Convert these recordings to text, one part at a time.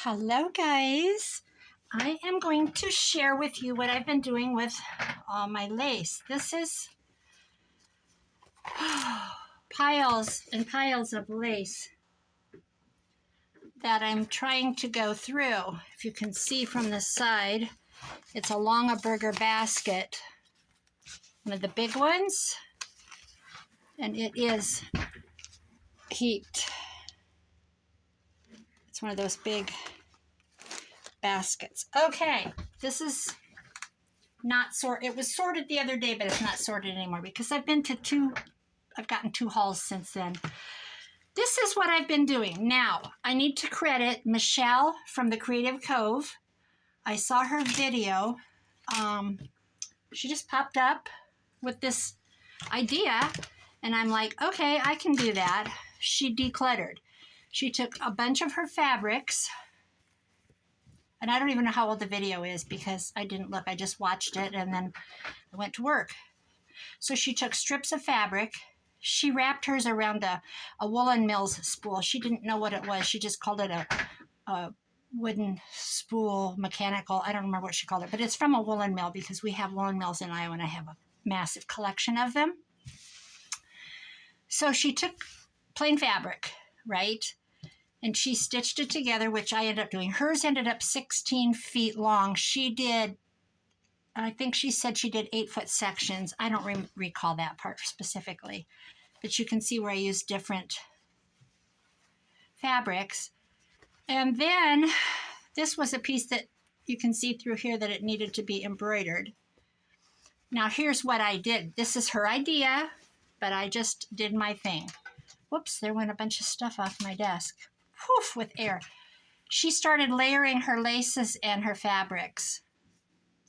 Hello guys, I am going to share with you what I've been doing with all my lace. This is piles and piles of lace that I'm trying to go through. If you can see from the side, it's a Longaberger basket, one of the big ones, and it is heaped. It's one of those big baskets. Okay, this is not sorted. It was sorted the other day, but it's not sorted anymore because I've gotten two hauls since then. This is what I've been doing. Now, I need to credit Michelle from the Creative Cove. I saw her video. She just popped up with this idea, and I'm like, okay, I can do that. She decluttered. She took a bunch of her fabrics, and I don't even know how old the video is because I didn't look. I just watched it, and then I went to work. So she took strips of fabric. She wrapped hers around a woolen mills spool. She didn't know what it was. She just called it a wooden spool, mechanical. I don't remember what she called it, but it's from a woolen mill because we have woolen mills in Iowa, and I have a massive collection of them. So she took plain fabric, right? And she stitched it together, which I ended up doing. Hers ended up 16 feet long. She did, I think she said she did 8-foot sections. I don't recall that part specifically. But you can see where I used different fabrics. And then this was a piece that you can see through here that it needed to be embroidered. Now here's what I did. This is her idea, but I just did my thing. Whoops, there went a bunch of stuff off my desk. Poof, with air. She started layering her laces and her fabrics.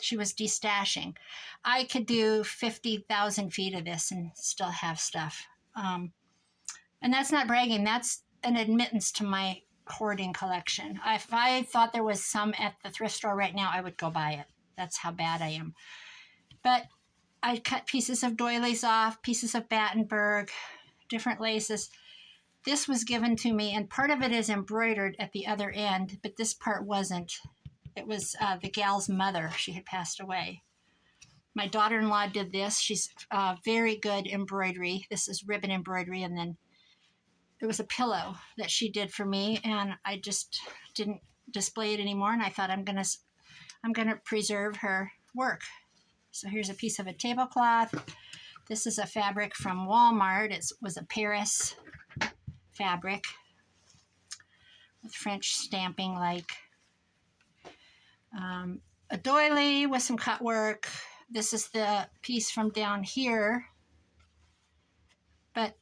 She was destashing. I could do 50,000 feet of this and still have stuff. And that's not bragging. That's an admittance to my hoarding collection. If I thought there was some at the thrift store right now, I would go buy it. That's how bad I am. But I cut pieces of doilies off, pieces of Battenberg, different laces. This was given to me, and part of it is embroidered at the other end, but this part wasn't. It was the gal's mother. She had passed away. My daughter-in-law did this. She's very good embroidery. This is ribbon embroidery, and then it was a pillow that she did for me, and I just didn't display it anymore, and I thought I'm gonna preserve her work. So here's a piece of a tablecloth. This is a fabric from Walmart. It was a Paris fabric with French stamping, like a doily with some cut work. This is the piece from down here, but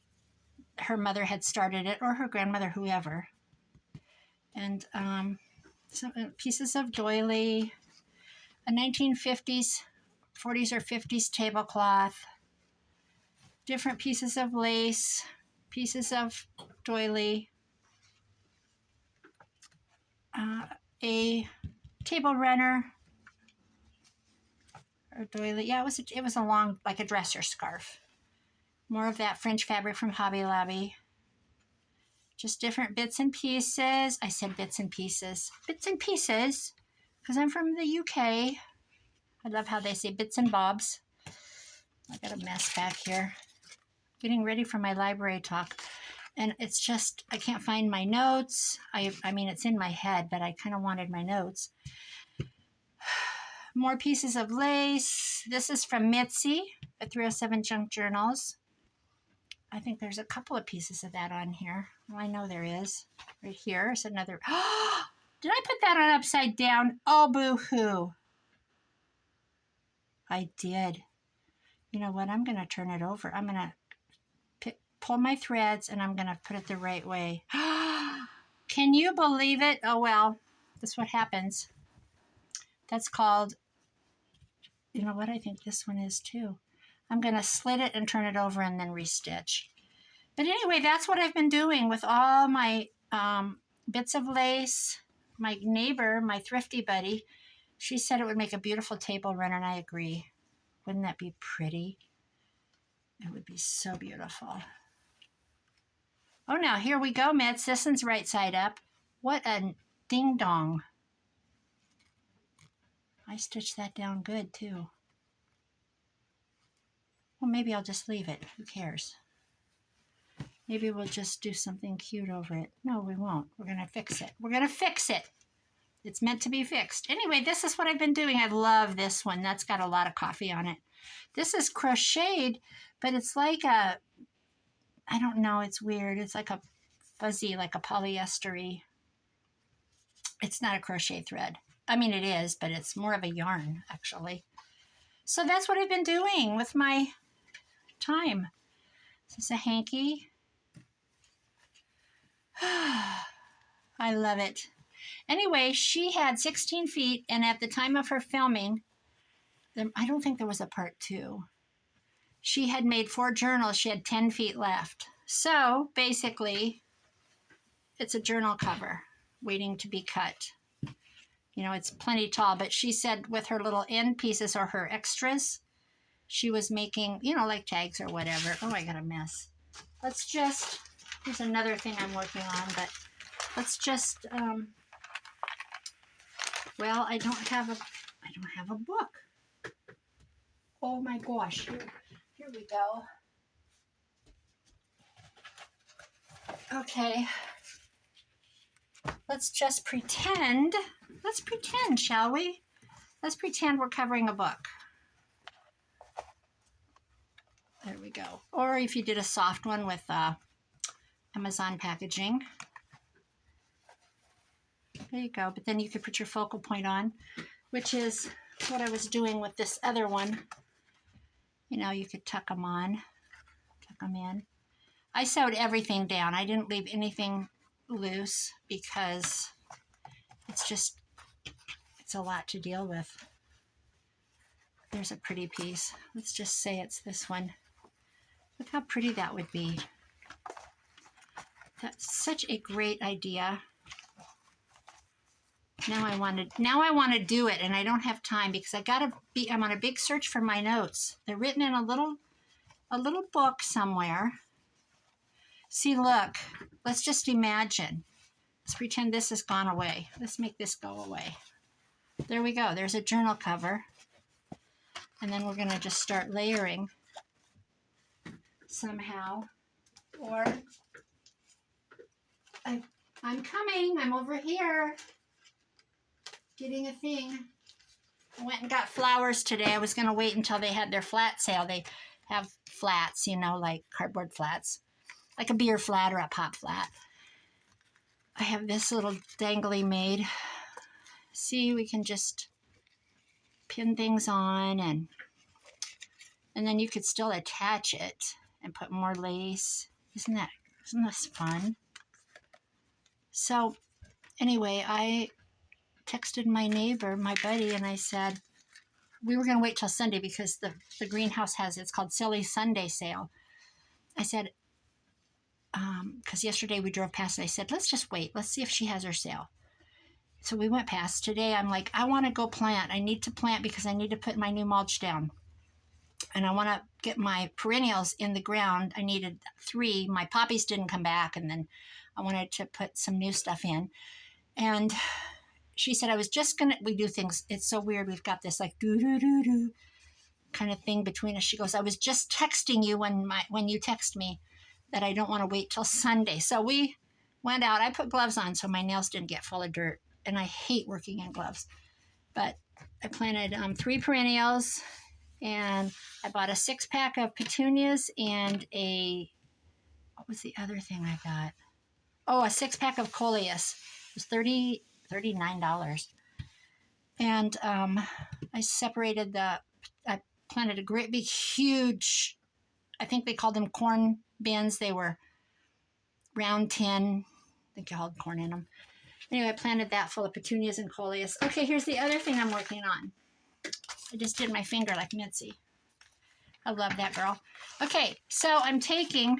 her mother had started it, or her grandmother, whoever. And some pieces of doily, a 1950s, 40s or 50s tablecloth, different pieces of lace, pieces of doily, a table runner, or doily. Yeah, it was a long, like a dresser scarf. More of that French fabric from Hobby Lobby. Just different bits and pieces. I said bits and pieces. Bits and pieces, because I'm from the UK. I love how they say bits and bobs. I got a mess back here. Getting ready for my library talk. And it's just, I can't find my notes. I mean, it's in my head, but I kind of wanted my notes. More pieces of lace. This is from Mitzi at 307 Junk Journals. I think there's a couple of pieces of that on here. Well, I know there is. Right here is another. Did I put that on upside down? Oh, boo-hoo. I did. You know what? I'm going to turn it over. I'm going to pull my threads, and I'm going to put it the right way. Can you believe it? Oh, well, that's what happens. That's called, you know what? I think this one is too. I'm going to slit it and turn it over and then restitch. But anyway, that's what I've been doing with all my bits of lace. My neighbor, my thrifty buddy, she said it would make a beautiful table runner, and I agree. Wouldn't that be pretty? It would be so beautiful. Oh, now here we go, Mitz. This one's right side up. What a Ding dong. I stitched that down good too. Well, maybe I'll just leave it. Who cares? Maybe we'll just do something cute over it. No, we won't. We're going to fix it. We're going to fix it. It's meant to be fixed. Anyway, this is what I've been doing. I love this one. That's got a lot of coffee on it. This is crocheted, but it's like a, I don't know, it's weird. It's like a fuzzy, like a polyester-y. It's not a crochet thread. I mean, it is, but it's more of a yarn, actually. So that's what I've been doing with my time. This is a hanky. I love it. Anyway, she had 16 feet, and at the time of her filming, I don't think there was a part 2. She had made 4 journals. She had 10 feet left. So basically, it's a journal cover waiting to be cut. You know, it's plenty tall, but she said with her little end pieces or her extras, she was making, you know, like tags or whatever. Oh, I got a mess. Let's just, here's another thing I'm working on, but let's just, well, I don't have a book. Oh my gosh, here we go. Okay. Let's just pretend. Let's pretend, shall we? Let's pretend we're covering a book. There we go. Or if you did a soft one with Amazon packaging. There you go. But then you could put your focal point on, which is what I was doing with this other one. You know, you could tuck them on, tuck them in. I sewed everything down. I didn't leave anything loose because it's a lot to deal with. There's a pretty piece. Let's just say it's this one. Look how pretty that would be. That's such a great idea. Now I want to do it, and I don't have time because I'm on a big search for my notes. They're written in a little book somewhere. See, look, let's just imagine. Let's pretend this has gone away. Let's make this go away. There we go. There's a journal cover. And then we're going to just start layering somehow. Or, I'm coming. I'm over here getting a thing. I went and got flowers today. I was going to wait until they had their flat sale. They have flats, you know, like cardboard flats. Like a beer flat or a pop flat. I have this little dangly made. See, we can just pin things on and then you could still attach it and put more lace. Isn't this fun? So anyway, I texted my neighbor, my buddy, and I said, we were going to wait till Sunday because the greenhouse it's called Silly Sunday sale. I said, because yesterday we drove past and I said, let's just wait. Let's see if she has her sale. So we went past. Today I'm like, I want to go plant. I need to plant because I need to put my new mulch down. And I want to get my perennials in the ground. I needed 3. My poppies didn't come back. And then I wanted to put some new stuff in. And she said, we do things. It's so weird. We've got this like do-do-do-do kind of thing between us. She goes, I was just texting you when you text me that I don't want to wait till Sunday. So we went out. I put gloves on so my nails didn't get full of dirt. And I hate working in gloves. But I planted 3 perennials. And I bought a 6-pack of petunias and what was the other thing I got? Oh, a 6-pack of coleus. It was $39. And I separated I planted a great big huge, I think they called them corn bins. They were round tin. I think you hauled corn in them. Anyway, I planted that full of petunias and coleus. Okay, here's the other thing I'm working on. I just did my finger like Mitzi. I love that girl. Okay, so I'm taking,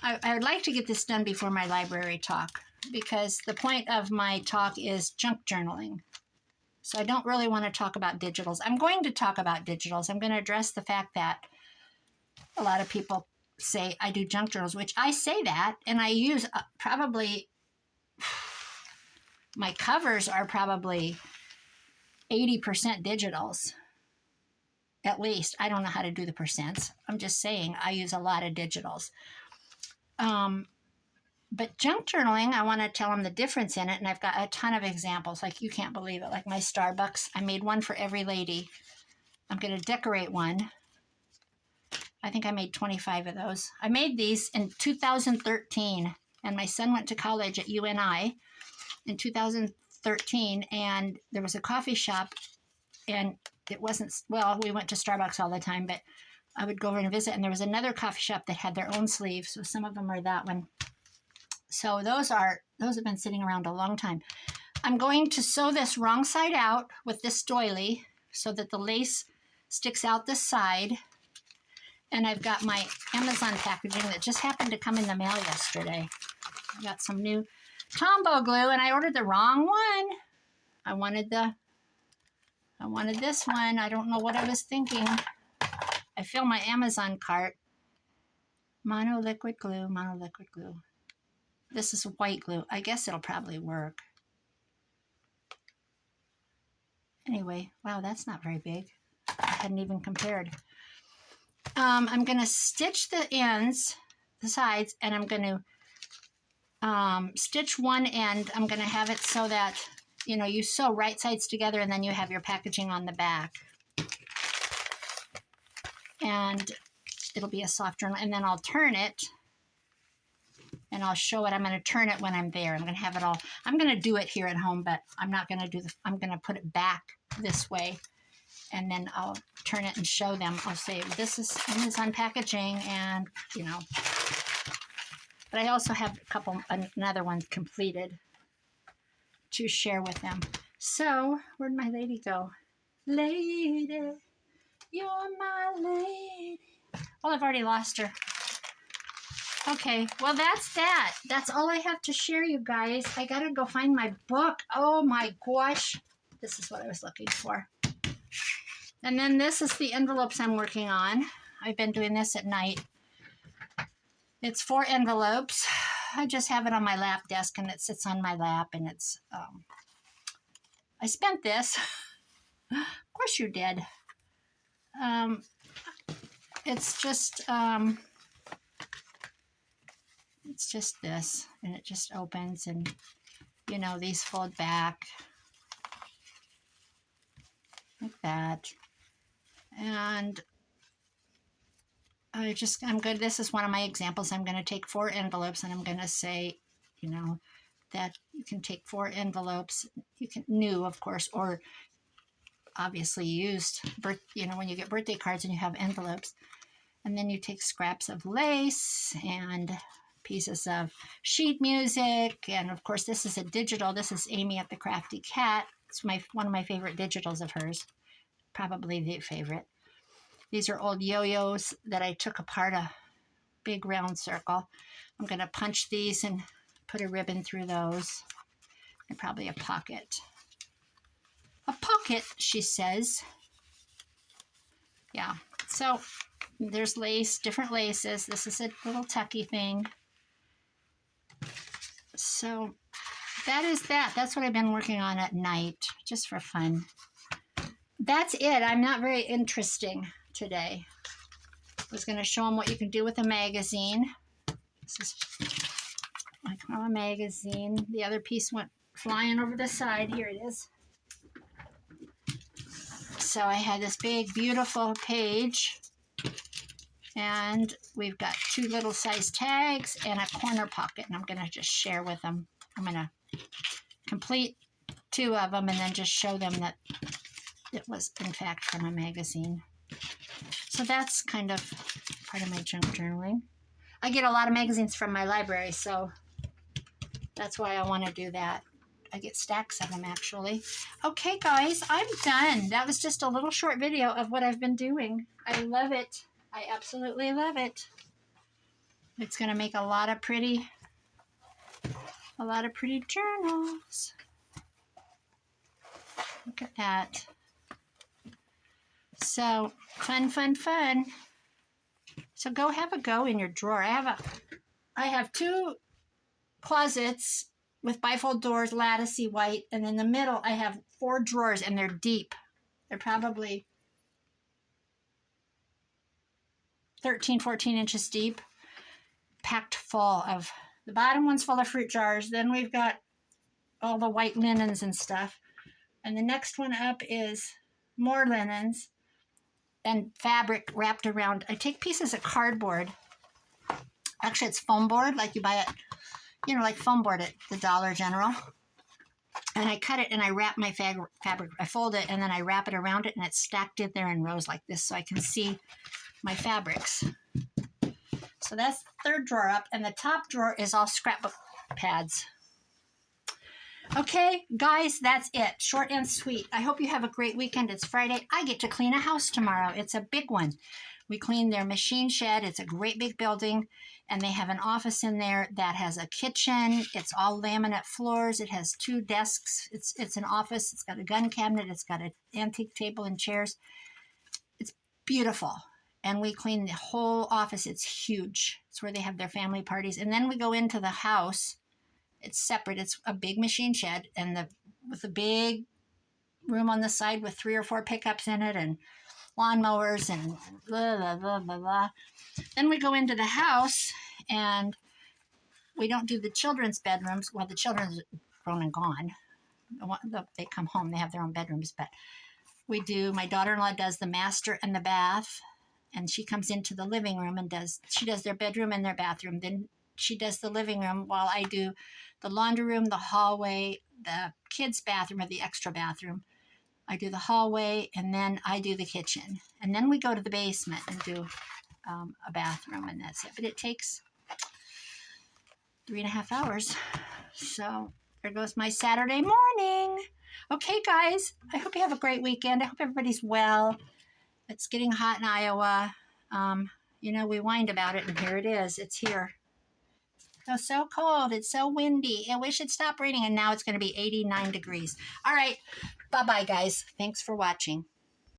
I would like to get this done before my library talk because the point of my talk is junk journaling. So I don't really want to talk about digitals. I'm going to talk about digitals. I'm going to address the fact that a lot of people say I do junk journals, which I say that, and I use probably My covers are probably 80% digitals, at least. I don't know how to do the percents. I'm just saying I use a lot of digitals. But junk journaling, I want to tell them the difference in it, and I've got a ton of examples. Like, you can't believe it. Like my Starbucks, I made one for every lady. I'm going to decorate one. I think I made 25 of those. I made these in 2013, and my son went to college at UNI in 2013, and there was a coffee shop, and it wasn't, well, we went to Starbucks all the time, but I would go over and visit, and there was another coffee shop that had their own sleeves, so some of them are that one. So those have been sitting around a long time. I'm going to sew this wrong side out with this doily so that the lace sticks out this side. And I've got my Amazon packaging that just happened to come in the mail yesterday. I got some new Tombow glue, and I ordered the wrong one. I wanted this one. I don't know what I was thinking. I fill my Amazon cart. Mono liquid glue. This is white glue. I guess it'll probably work. Anyway, wow, that's not very big. I hadn't even compared. I'm going to stitch the ends, the sides, and I'm going to stitch one end. I'm going to have it so that, you know, you sew right sides together, and then you have your packaging on the back. And it'll be a soft journal, and then I'll turn it, and I'll show it. I'm going to turn it when I'm there. I'm going to have it all. I'm going to do it here at home, but I'm not going to do I'm going to put it back this way, and then I'll turn it and show them. I'll say, this is Amazon packaging, and, you know. But I also have another one completed to share with them. So, where'd my lady go? Lady, you're my lady. Well, I've already lost her. Okay, well, that's that. That's all I have to share, you guys. I gotta go find my book. Oh my gosh. This is what I was looking for. And then this is the envelopes I'm working on. I've been doing this at night. It's 4 envelopes. I just have it on my lap desk, and it sits on my lap, and it's, I spent this. Of course you did. It's just this, and it just opens, and, you know, these fold back like that. And I'm good. This is one of my examples. I'm going to take 4 envelopes, and I'm going to say, you know, that you can take 4 envelopes. You can, new, of course, or obviously used, you know, when you get birthday cards and you have envelopes. And then you take scraps of lace and pieces of sheet music. And of course, this is a digital. This is Amy at the Crafty Cat. It's one of my favorite digitals of hers. Probably the favorite. These are old yo-yos that I took apart, a big round circle. I'm going to punch these and put a ribbon through those. And probably a pocket. A pocket, she says. Yeah. So there's lace, different laces. This is a little tucky thing. So that is that. That's what I've been working on at night, just for fun. That's it. I'm not very interesting today. I was going to show them what you can do with a magazine. This is like a magazine. The other piece went flying over the side. Here it is. So I had this big, beautiful page. And we've got 2 little size tags and a corner pocket. And I'm going to just share with them. I'm going to complete 2 of them and then just show them that it was, in fact, from a magazine. So that's kind of part of my junk journaling. I get a lot of magazines from my library, so that's why I want to do that. I get stacks of them, actually. Okay, guys, I'm done. That was just a little short video of what I've been doing. I love it. I absolutely love it. It's going to make a lot of pretty journals. Look at that. So, fun, fun, fun. So go have a go in your drawer. I have 2 closets with bifold doors, latticey white. And in the middle, I have 4 drawers, and they're deep. They're probably 13, 14 inches deep, packed full of, the bottom one's full of fruit jars. Then we've got all the white linens and stuff. And the next one up is more linens and fabric wrapped around. I take pieces of cardboard. Actually, it's foam board, like you buy it, you know, like foam board at the Dollar General. And I cut it and I wrap my fabric. I fold it and then I wrap it around it, and it's stacked in there in rows like this so I can see my fabrics. So that's the third drawer up, and the top drawer is all scrapbook pads. Okay, guys, that's it. Short and sweet. I hope you have a great weekend. It's Friday. I get to clean a house tomorrow. It's a big one. We clean their machine shed. It's a great big building, and they have an office in there that has a kitchen. It's all laminate floors. It has 2 desks. It's an office. It's got a gun cabinet. It's got an antique table and chairs. It's beautiful. And we clean the whole office. It's huge. It's where they have their family parties. And then we go into the house. It's separate. It's a big machine shed, and with a big room on the side with 3 or 4 pickups in it, and lawnmowers and blah, blah, blah, blah, blah. Then we go into the house, and we don't do the children's bedrooms. Well, the children's grown and gone. They come home. They have their own bedrooms. But we do, my daughter-in-law does the master and the bath, and she comes into the living room and she does their bedroom and their bathroom. Then she does the living room while I do the laundry room, the hallway, the kids' bathroom, or the extra bathroom. I do the hallway, and then I do the kitchen. And then we go to the basement and do a bathroom, and that's it. But it takes 3.5 hours. So there goes my Saturday morning. Okay, guys, I hope you have a great weekend. I hope everybody's well. It's getting hot in Iowa. You know, we whined about it, and here it is. It's here. It's so cold. It's so windy. I wish it'd stop raining, and now it's going to be 89 degrees. All right. Bye-bye, guys. Thanks for watching.